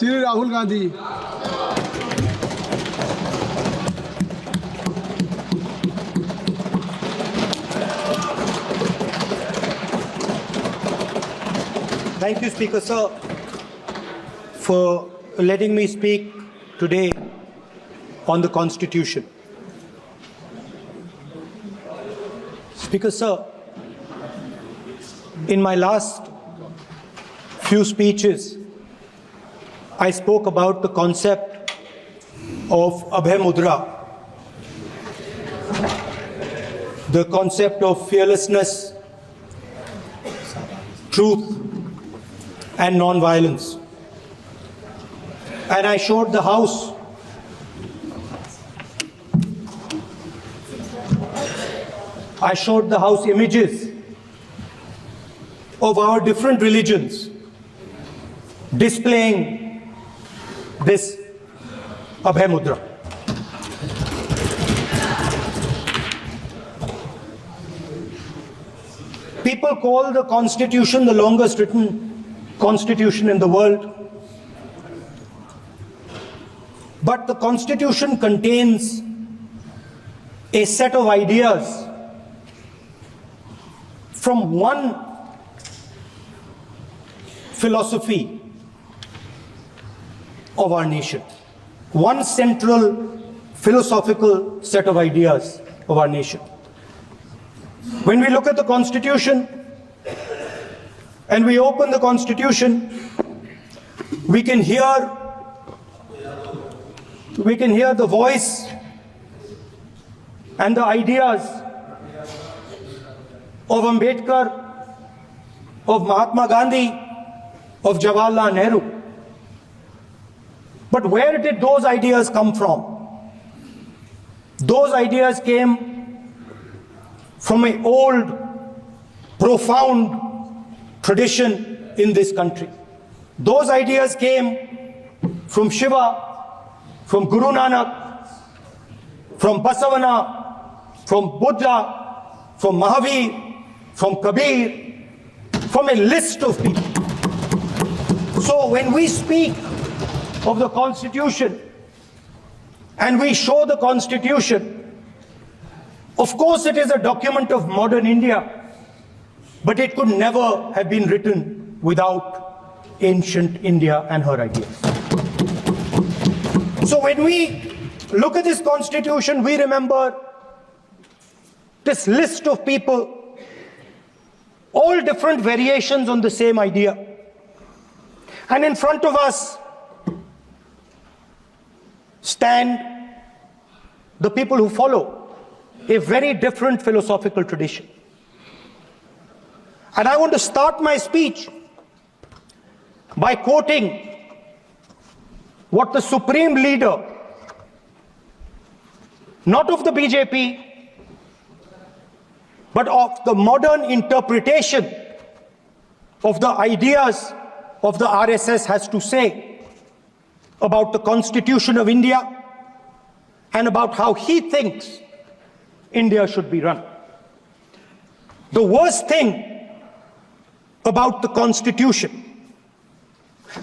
Shri Rahul Gandhi. Thank you, Speaker Sir, for letting me speak today on the Constitution. Speaker Sir, in my last few speeches, I spoke about the concept of Abhay Mudra, the concept of fearlessness, truth, and non-violence. And I showed the House images of our different religions displaying this Abhay Mudra. People call the Constitution the longest written Constitution in the world. But the Constitution contains a set of ideas from one philosophy of our nation, one central philosophical set of ideas of our nation. When we look at the Constitution and we open the Constitution, we can hear the voice and the ideas of Ambedkar, of Mahatma Gandhi, of Jawaharlal Nehru. But where did those ideas come from? Those ideas came from an old, profound tradition in this country. Those ideas came from Shiva, from Guru Nanak, from Basavana, from Buddha, from Mahavir, from Kabir, from a list of people. So when we speak of the Constitution and we show the Constitution, of course it is a document of modern India, but it could never have been written without ancient India and her ideas. So when we look at this Constitution, we remember this list of people, all different variations on the same idea. And in front of us stand the people who follow a very different philosophical tradition. And I want to start my speech by quoting what the supreme leader, not of the BJP, but of the modern interpretation of the ideas of the RSS has to say about the Constitution of India and about how he thinks India should be run. The worst thing about the Constitution,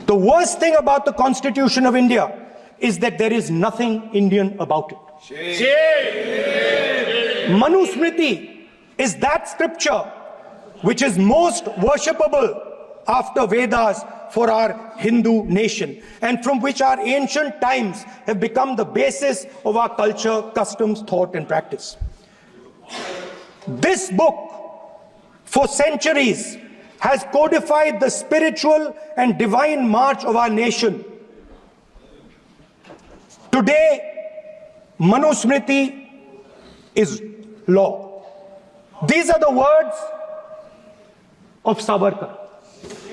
the worst thing about the Constitution of India is that there is nothing Indian about it. Manusmriti is that scripture which is most worshipable after Vedas for our Hindu nation, and from which our ancient times have become the basis of our culture, customs, thought, and practice. This book, for centuries, has codified the spiritual and divine march of our nation. Today, Manusmriti is law. These are the words of Savarkar.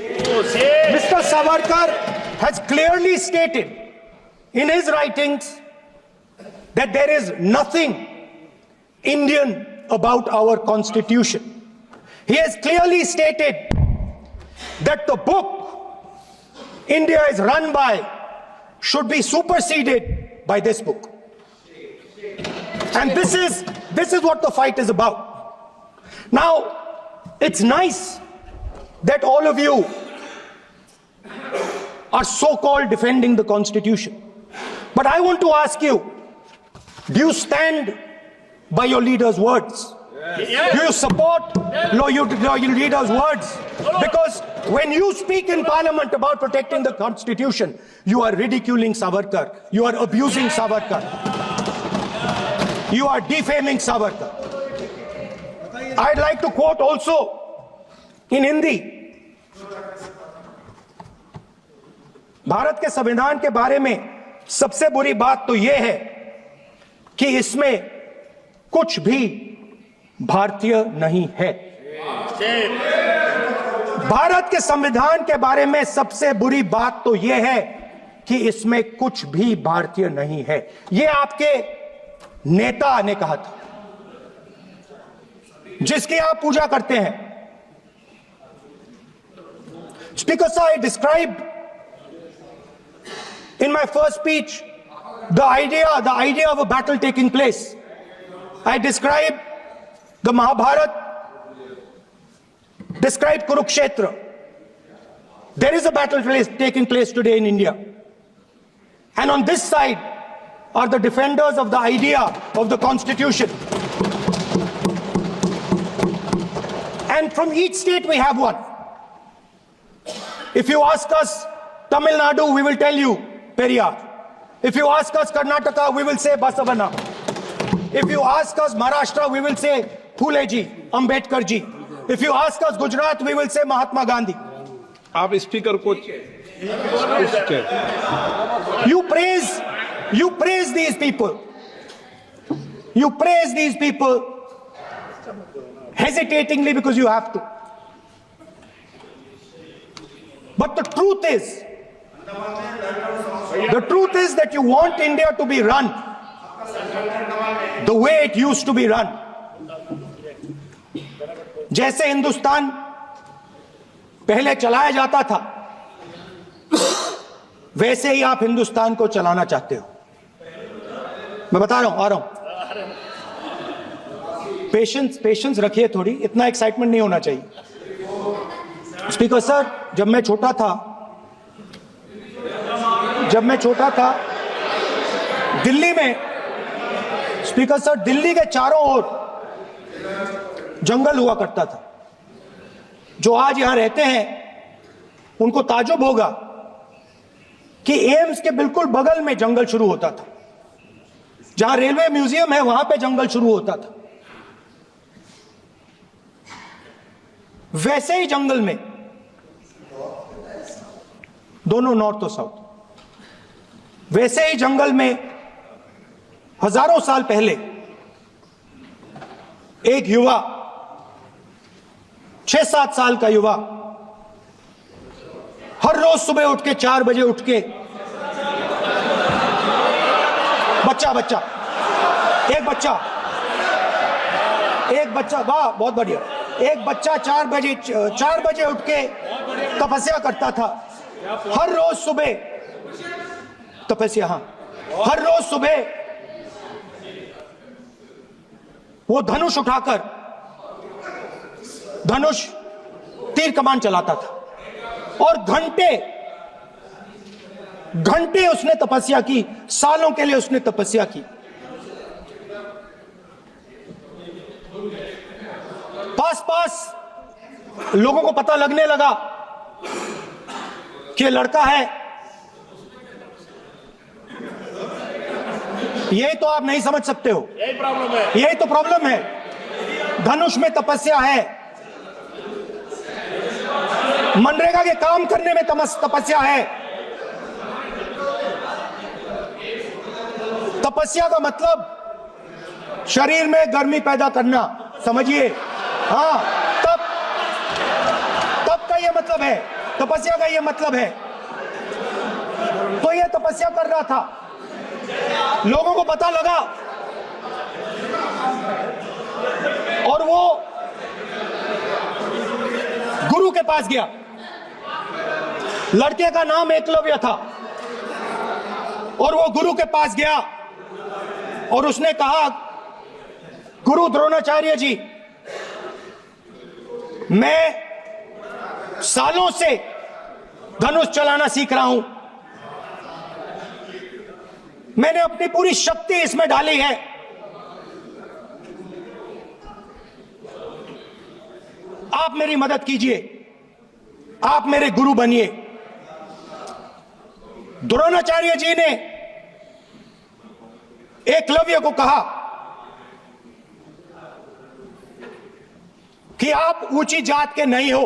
Mr. Savarkar has clearly stated in his writings that there is nothing Indian about our Constitution. He has clearly stated that the book India is run by should be superseded by this book. And this is what the fight is about. Now, it's nice that all of you are so-called defending the Constitution. But I want to ask you, do you stand by your leader's words? Do you support your leader's words? Because when you speak in parliament about protecting the Constitution, you are ridiculing Savarkar. You are abusing Savarkar. You are defaming Savarkar. I'd like to quote also in Hindi. Bharat के संविधान के बारे में सबसे बुरी बात तो यह है कि इसमें कुछ भी भारतीय नहीं है। भारत के संविधान के बारे में सबसे बुरी बात तो यह है कि इसमें कुछ भी भारतीय नहीं है। यह आपके नेता ने कहा था, जिसकी आप पूजा करते हैं। Speaker sir, I described in my first speech the idea of a battle taking place. I described the Mahabharata, described Kurukshetra. There is a battle taking place today in India. And on this side are the defenders of the idea of the Constitution. And from each state we have one. If you ask us Tamil Nadu, we will tell you Periyar. If you ask us Karnataka, we will say Basavana. If you ask us Maharashtra, we will say Phule ji, Ambedkar ji. If you ask us Gujarat, we will say Mahatma Gandhi. आप speaker को You praise these people. You praise these people hesitatingly because you have to. But the truth is that you want India to be run the way it used to be run. जैसे हिंदुस्तान पहले चलाया जाता था, वैसे ही आप हिंदुस्तान को चलाना चाहते हो। मैं बता रहा हूं, आ रहा हूं। पेशेंस रखिए थोड़ी, इतना एक्साइटमेंट नहीं होना चाहिए। स्पीकर सर, जब मैं छोटा था दिल्ली में, स्पीकर सर, दिल्ली के चारों ओर जंगल हुआ करता था। जो आज यहां रहते हैं उनको ताजुब होगा कि एम्स के बिल्कुल बगल में जंगल शुरू होता था। जहां रेलवे म्यूजियम है वहां पे जंगल शुरू होता था। वैसे ही जंगल में, दोनों नॉर्थ और साउथ, वैसे ही जंगल में हजारों साल पहले एक युवा, 6-7 साल का युवा, हर रोज सुबह उठ के 4 बजे उठ के, एक बच्चा, वाह बहुत बढ़िया, एक बच्चा 4 बजे उठ के तपस्या करता था। हर रोज सुबह तपस्या, हर रोज सुबह वो धनुष उठाकर तीर कमान चलाता था और घंटे उसने तपस्या की, सालों के लिए उसने तपस्या की। पास लोगों को पता लगने लगा कि लड़का है। यही तो आप नहीं समझ सकते हो, यही तो प्रॉब्लम है। धनुष में तपस्या है, मनरेगा के काम करने में तपस्या है। तपस्या का मतलब शरीर में गर्मी पैदा करना, समझिए। हाँ, तब का ये मतलब है, तपस्या का ये मतलब है। तो ये तपस्या कर रहा था, लोगों को पता लगा और वो गुरु के पास गया। लड़के का नाम एकलव्य था और वो गुरु के पास गया और उसने कहा, गुरु द्रोणाचार्य जी, मैं सालों से धनुष चलाना सीख रहा हूं। मैंने अपनी पूरी शक्ति इसमें डाली है। आप मेरी मदद कीजिए, आप मेरे गुरु बनिए। द्रोणाचार्य जी ने एकलव्य को कहा कि आप ऊंची जात के नहीं हो,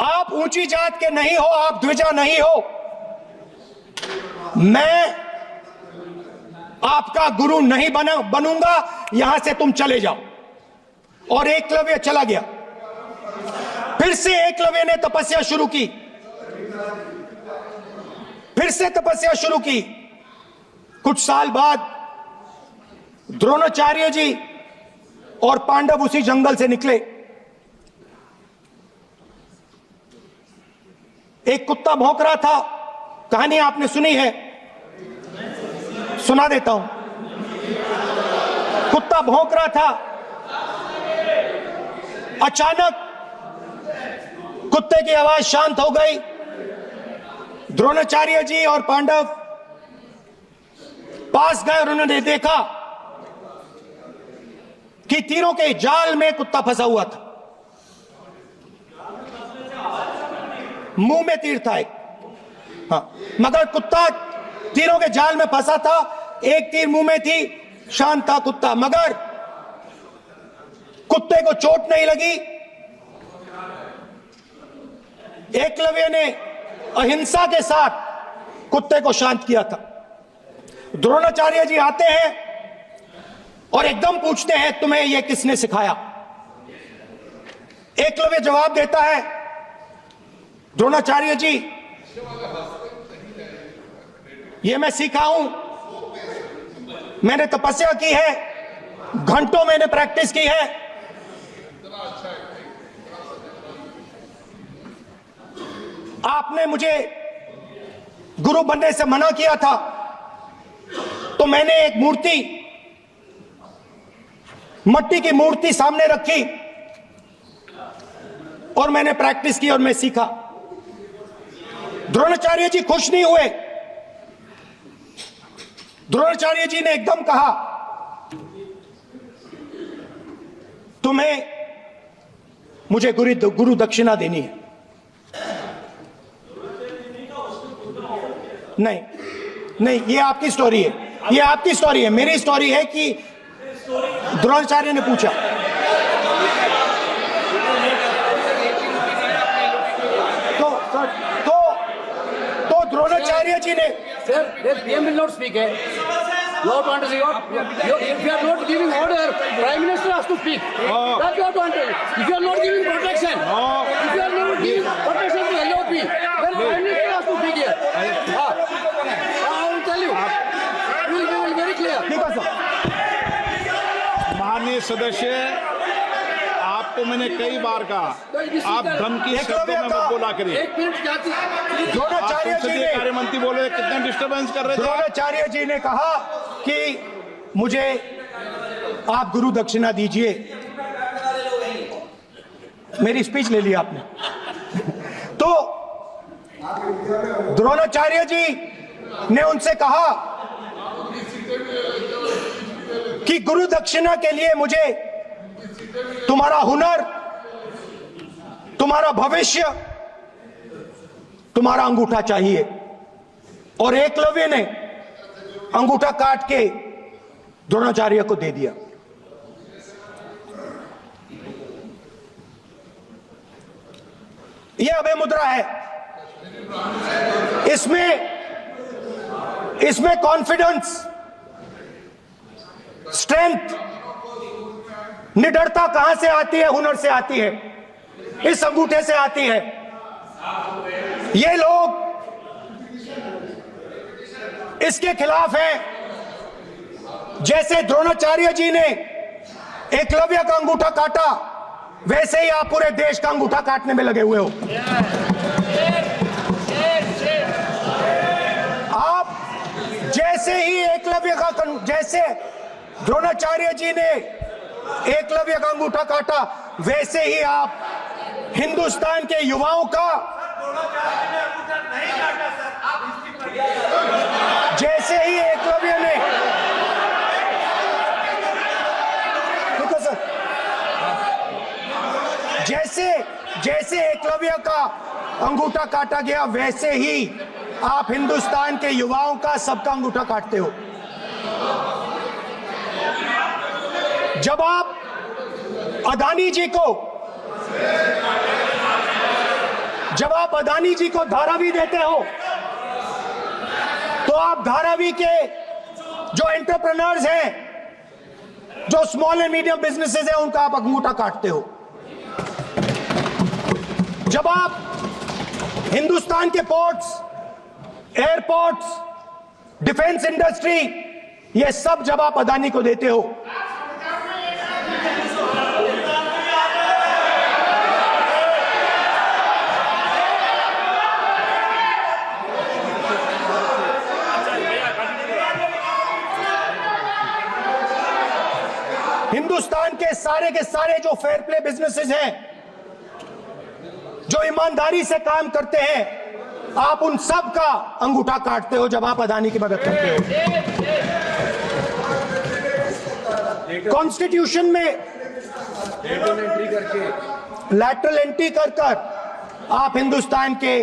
आप ऊंची जात के नहीं हो, आप द्विजा नहीं हो। मैं आपका गुरु नहीं बनूंगा, यहां से तुम चले जाओ। और एकलव्य चला गया। फिर से एकलव्य ने तपस्या शुरू की, फिर से तपस्या शुरू की। कुछ साल बाद द्रोणाचार्य जी और पांडव उसी जंगल से निकले। एक कुत्ता भौंक रहा था, कहानी आपने सुनी है, सुना देता हूं। कुत्ता भौंक रहा था, अचानक कुत्ते की आवाज शांत हो गई। द्रोणाचार्य जी और पांडव पास गए और उन्होंने देखा कि तीरों के जाल में कुत्ता फंसा हुआ था। मुंह में तीर था एक, हाँ, मगर कुत्ता तीरों के जाल में फंसा था। एक तीर मुंह में थी, शांत था कुत्ता, मगर कुत्ते को चोट नहीं लगी। एकलव्य ने अहिंसा के साथ कुत्ते को शांत किया था। द्रोणाचार्य जी आते हैं और एकदम पूछते हैं, तुम्हें यह किसने सिखाया? एकलव्य जवाब देता है, द्रोणाचार्य जी, यह मैं सीखा हूं, मैंने तपस्या की है, घंटों मैंने प्रैक्टिस की है। आपने मुझे गुरु बनने से मना किया था, तो मैंने एक मूर्ति, मट्टी की मूर्ति सामने रखी और मैंने प्रैक्टिस की और मैं सीखा। द्रोणाचार्य जी खुश नहीं हुए। द्रोणाचार्य जी ने एकदम कहा, तुम्हें मुझे गुरु दक्षिणा देनी है। नहीं नहीं, ये आपकी स्टोरी है, ये आपकी स्टोरी है। मेरी स्टोरी है कि द्रोणाचार्य ने पूछा। तो द्रोणाचार्य जी ने, Sir, the PM will not speak. You have to understand. If you are not giving order, Prime Minister has to speak. That you have to understand. If you are not giving protection, if you are not giving protection to LOP, then Prime Minister has to speak here. I will tell you. We will be very clear. ठीक है sir. माननीय सदस्य, आपको मैंने कई बार कहा, आप धमकी शब्दों में मत बोला करिए। एक मिनट जाती। द्रोणाचार्य जी ने, कार्य मंत्री बोले, कितने डिस्टर्बेंस कर रहे थे। द्रोणाचार्य जी ने कहा कि मुझे आप गुरु दक्षिणा दीजिए। मेरी स्पीच ले ली आपने। तो द्रोणाचार्य जी ने उनसे कहा कि गुरु दक्षिणा के लिए मुझे तुम्हारा हुनर, तुम्हारा भविष्य, तुम्हारा अंगूठा चाहिए। और एकलव्य ने अंगूठा काट के द्रोणाचार्य को दे दिया। यह अभय मुद्रा है। इसमें कॉन्फिडेंस, स्ट्रेंथ, निडरता कहां से आती है? हुनर से आती है, इस अंगूठे से आती है। ये लोग इसके खिलाफ हैं। जैसे द्रोणाचार्य जी ने एकलव्य का अंगूठा काटा, वैसे ही आप पूरे देश का अंगूठा काटने में लगे हुए हो। आप जैसे ही एकलव्य का, जैसे द्रोणाचार्य जी ने एकलव्य का अंगूठा काटा, वैसे ही आप हिंदुस्तान के युवाओं का जैसे ही एकलव्य ने जैसे एकलव्य का अंगूठा काटा गया, वैसे ही आप हिंदुस्तान के युवाओं का सबका अंगूठा काटते हो। जब आप अदानी जी को धारावी देते हो, तो आप धारावी के जो एंटरप्रेन्योर्स हैं, जो स्मॉल एंड मीडियम बिजनेसेस हैं, उनका आप अंगूठा काटते हो। जब आप हिंदुस्तान के पोर्ट्स, एयरपोर्ट्स, डिफेंस इंडस्ट्री, ये सब जब आप अदानी को देते हो, हिंदुस्तान के सारे जो फेयर प्ले बिजनेसेस हैं, जो ईमानदारी से काम करते हैं, आप उन सब का अंगूठा काटते हो जब आप अदानी की मदद करते हो। कॉन्स्टिट्यूशन में लैटरल एंट्री कर आप हिंदुस्तान के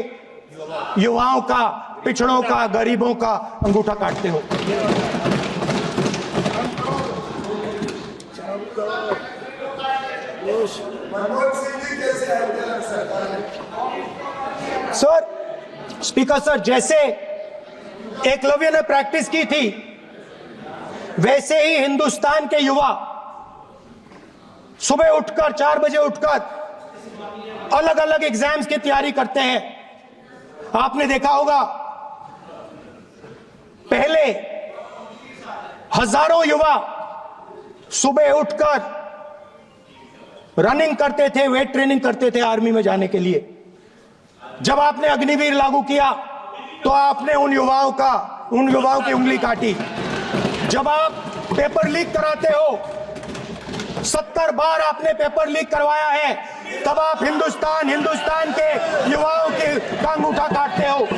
युवाओं का, पिछड़ों का, गरीबों का अंगूठा काटते हो। सर, स्पीकर सर, जैसे एकलव्य ने प्रैक्टिस की थी, वैसे ही हिंदुस्तान के युवा सुबह उठकर 4 बजे उठकर अलग अलग एग्जाम्स की तैयारी करते हैं। आपने देखा होगा, पहले हजारों युवा सुबह उठकर रनिंग करते थे, वेट ट्रेनिंग करते थे आर्मी में जाने के लिए। जब आपने अग्निवीर लागू किया, तो आपने उन युवाओं की उंगली काटी। जब आप पेपर लीक कराते हो, 70 बार आपने पेपर लीक करवाया है, तब आप हिंदुस्तान के युवाओं के अंगूठा काटते हो।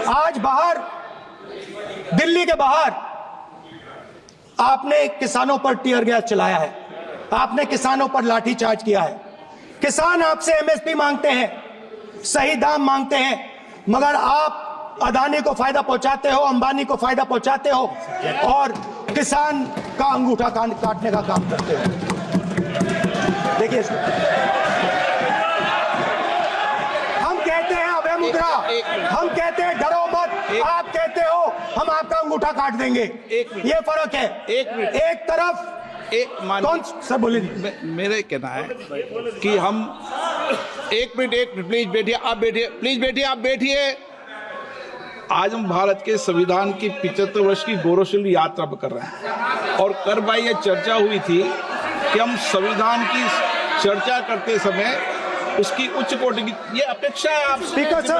आज बाहर, दिल्ली के बाहर आपने किसानों पर टीयर गैस चलाया है, आपने किसानों पर लाठीचार्ज किया है। किसान आपसे एमएसपी मांगते हैं, सही दाम मांगते हैं, मगर आप अदानी को फायदा पहुंचाते हो, अंबानी को फायदा पहुंचाते हो और किसान का अंगूठा काटने का काम करते हो। देखिए, हम कहते हैं अभय मुद्रा, हम कहते हैं डरो मत, आप कहते हो हम आपका अंगूठा काट देंगे। ये फर्क है। एक तरफ कौन सर बोले, मेरे कहना है कि हम एक मिनट प्लीज बैठिए, आप बैठिए, प्लीज बैठिए, आप बैठिए। आज हम भारत के संविधान की 75 वर्ष की गौरवशाली यात्रा कर रहे हैं, और कर भाई ये चर्चा हुई थी कि हम संविधान की चर्चा करते समय उसकी उच्च कोटि की ये अपेक्षा है। आप स्पीकर सर,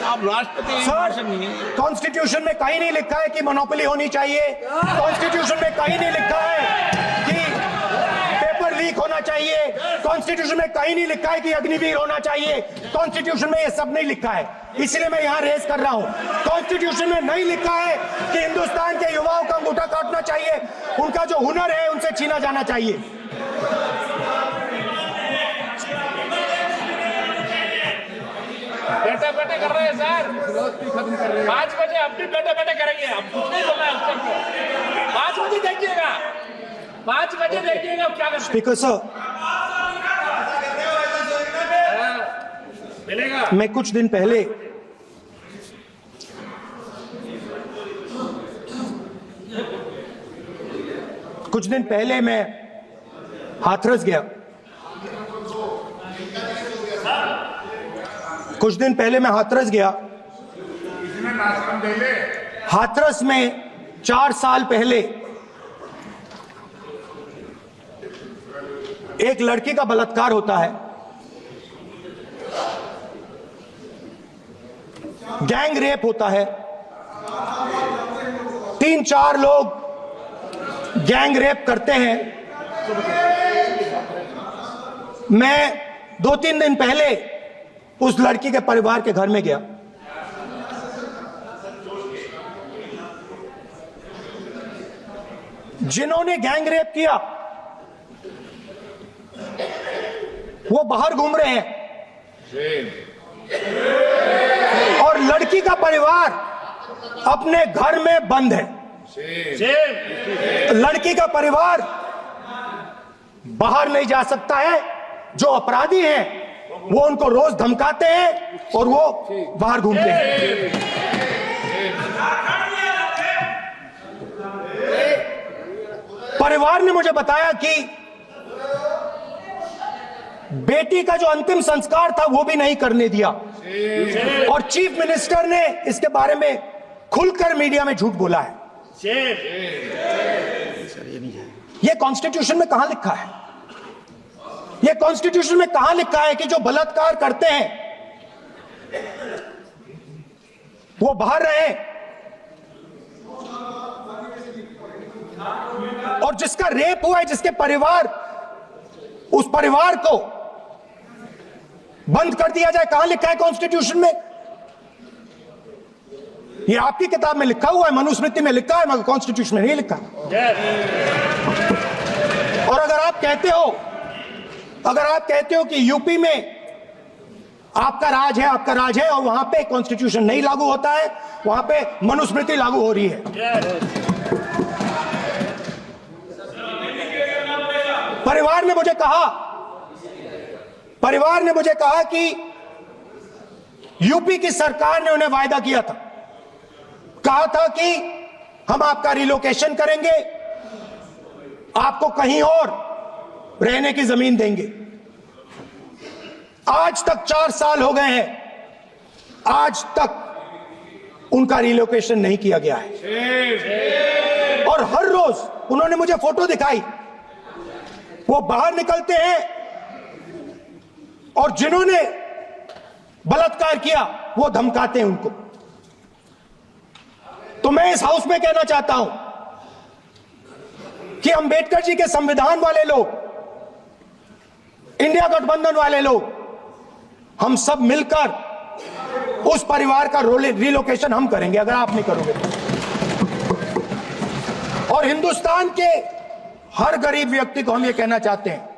आप राष्ट्रपति भाषण नहीं है। कॉन्स्टिट्यूशन में कहीं नहीं लिखा है कि मोनोपोली होनी चाहिए। कॉन्स्टिट्यूशन में कहीं नहीं लिखा है कि पेपर लीक होना चाहिए। कॉन्स्टिट्यूशन में कहीं नहीं लिखा है कि अग्निवीर होना चाहिए। कॉन्स्टिट्यूशन में ये सब नहीं लिखा है, इसलिए मैं यहाँ रेस कर रहा हूँ। कॉन्स्टिट्यूशन में नहीं लिखा है कि हिंदुस्तान के युवाओं का अंगूठा काटना चाहिए, उनका जो हुनर है उनसे छीना जाना चाहिए। बैठे कर रहे हैं सर, 5 बजे अपनी बैठे करेंगे। अब कुछ नहीं बोलना है सबको। 5 बजे देखिएगा, 5 बजे देखिएगा क्या कर स्पीकर सर, मिलेगा। मैं कुछ दिन पहले मैं हाथरस गया। हाथरस में 4 साल पहले एक लड़की का बलात्कार होता है। गैंग रेप होता है, 3-4 लोग गैंग रेप करते हैं। मैं 2-3 दिन पहले उस लड़की के परिवार के घर में गया। जिन्होंने गैंग रेप किया वो बाहर घूम रहे हैं और लड़की का परिवार अपने घर में बंद है। लड़की का परिवार बाहर नहीं जा सकता है। जो अपराधी हैं वो उनको रोज धमकाते हैं और वो बाहर घूमते हैं। परिवार ने मुझे बताया कि बेटी का जो अंतिम संस्कार था वो भी नहीं करने दिया और चीफ मिनिस्टर ने इसके बारे में खुलकर मीडिया में झूठ बोला है। ये कॉन्स्टिट्यूशन में कहां लिखा है? ये कॉन्स्टिट्यूशन में कहां लिखा है कि जो बलात्कार करते हैं वो बाहर रहे और जिसका रेप हुआ है, जिसके परिवार, उस परिवार को बंद कर दिया जाए? कहां लिखा है कॉन्स्टिट्यूशन में? ये आपकी किताब में लिखा हुआ है, मनुस्मृति में लिखा है, मगर कॉन्स्टिट्यूशन में नहीं लिखा। और अगर आप कहते हो कि यूपी में आपका राज है और वहां पे कॉन्स्टिट्यूशन नहीं लागू होता है, वहां पे मनुस्मृति लागू हो रही है। परिवार ने मुझे कहा कि यूपी की सरकार ने उन्हें वायदा किया था, कहा था कि हम आपका रिलोकेशन करेंगे, आपको कहीं और रहने की जमीन देंगे। आज तक 4 साल हो गए हैं, आज तक उनका रिलोकेशन नहीं किया गया है। और हर रोज उन्होंने मुझे फोटो दिखाई, वो बाहर निकलते हैं और जिन्होंने बलात्कार किया वो धमकाते हैं उनको। तो मैं इस हाउस में कहना चाहता हूं कि अंबेडकर जी के संविधान वाले लोग, इंडिया गठबंधन वाले लोग, हम सब मिलकर उस परिवार का रिलोकेशन हम करेंगे अगर आप नहीं करोगे तो। और हिंदुस्तान के हर गरीब व्यक्ति को हम ये कहना चाहते हैं,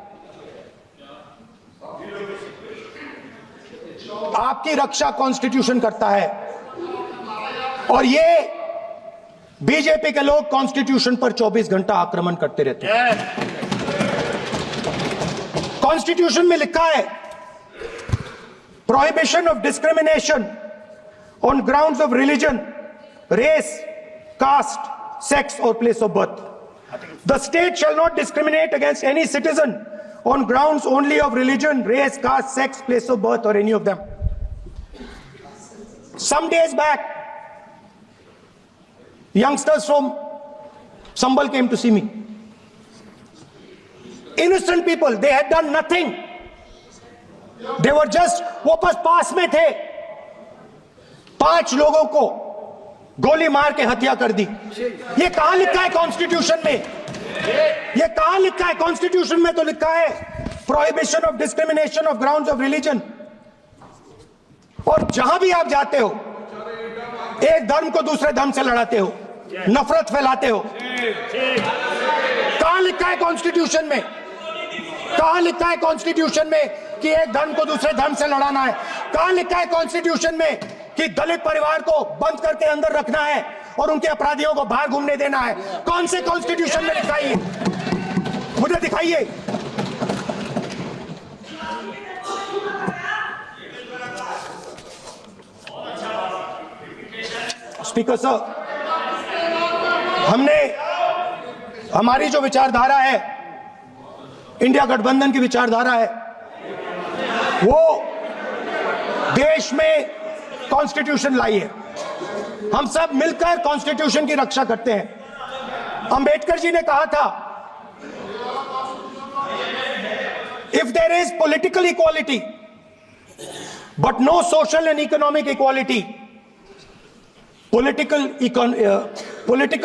आपकी रक्षा कॉन्स्टिट्यूशन करता है और ये बीजेपी के लोग कॉन्स्टिट्यूशन पर 24 घंटा आक्रमण करते रहते हैं। कॉन्स्टिट्यूशन में लिखा है prohibition of discrimination on grounds of religion, race, caste, sex और place of birth. The state shall not discriminate against any citizen on grounds only of religion, race, caste, sex, place of birth or any of them. Some days back, youngsters from Sambal came to see me. Innocent people, they had done nothing. They were just, वो बस पास में थे, 5 लोगों को गोली मार के हत्या कर दी। ये कहां लिखा है कॉन्स्टिट्यूशन में? ये कहां लिखा है कॉन्स्टिट्यूशन में? तो लिखा है prohibition of discrimination of grounds of religion. और जहां भी आप जाते हो, एक धर्म को दूसरे धर्म से लड़ाते हो, नफरत फैलाते हो। कहां लिखा है कॉन्स्टिट्यूशन में? कहां लिखा है कॉन्स्टिट्यूशन में कि एक धर्म को दूसरे धर्म से लड़ाना है? कहां लिखा है कॉन्स्टिट्यूशन में कि दलित परिवार को बंद करके अंदर रखना है और उनके अपराधियों को बाहर घूमने देना है? कौन से कॉन्स्टिट्यूशन में लिखा है? मुझे दिखाइए। स्पीकर साहब, हमारी जो विचारधारा है, इंडिया गठबंधन की विचारधारा है, वो देश में कॉन्स्टिट्यूशन लाई है। हम सब मिलकर कॉन्स्टिट्यूशन की रक्षा करते हैं। अंबेडकर जी ने कहा था, if there is political equality but no social and economic equality, political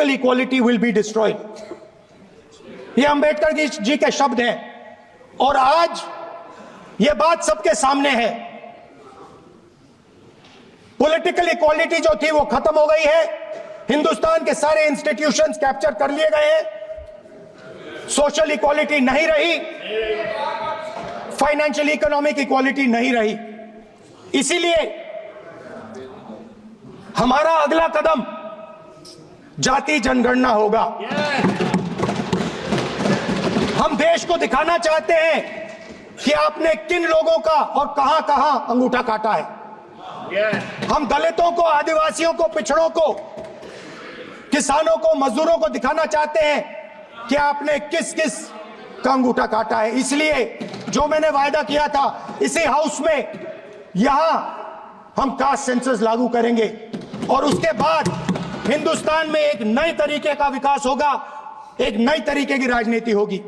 equality will be destroyed. ये अंबेडकर जी के शब्द हैं और आज ये बात सबके सामने है। पॉलिटिकल इक्वालिटी जो थी वो खत्म हो गई है। हिंदुस्तान के सारे इंस्टीट्यूशंस कैप्चर कर लिए गए हैं। सोशल इक्वालिटी नहीं रही, फाइनेंशियल इकोनॉमिक इक्वालिटी नहीं रही। इसीलिए हमारा अगला कदम जाति जनगणना होगा। हम देश को दिखाना चाहते हैं कि आपने किन लोगों का और कहां कहां अंगूठा काटा है। हम दलितों को, आदिवासियों को, पिछड़ों को, किसानों को, मजदूरों को दिखाना चाहते हैं कि आपने किस किस का अंगूठा काटा है। इसलिए जो मैंने वायदा किया था, इसी हाउस में यहां हम कास्ट सेंसस लागू करेंगे और उसके बाद हिंदुस्तान में एक नए तरीके का विकास होगा, एक नई तरीके की राजनीति होगी।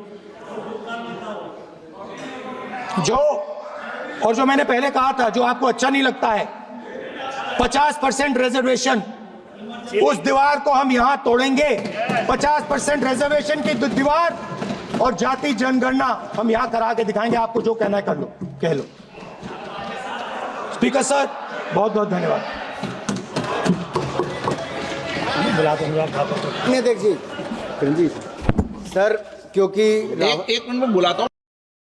जो मैंने पहले कहा था, जो आपको अच्छा नहीं लगता है, 50% रिजर्वेशन, उस दीवार को हम यहां तोड़ेंगे। 50% रिजर्वेशन की दीवार और जाति जनगणना हम यहां करा के दिखाएंगे। आपको जो कहना है कर लो, कह लो। स्पीकर सर, बहुत बहुत धन्यवाद। देख जी सर, क्योंकि एक मिनट में बुलाता हूँ।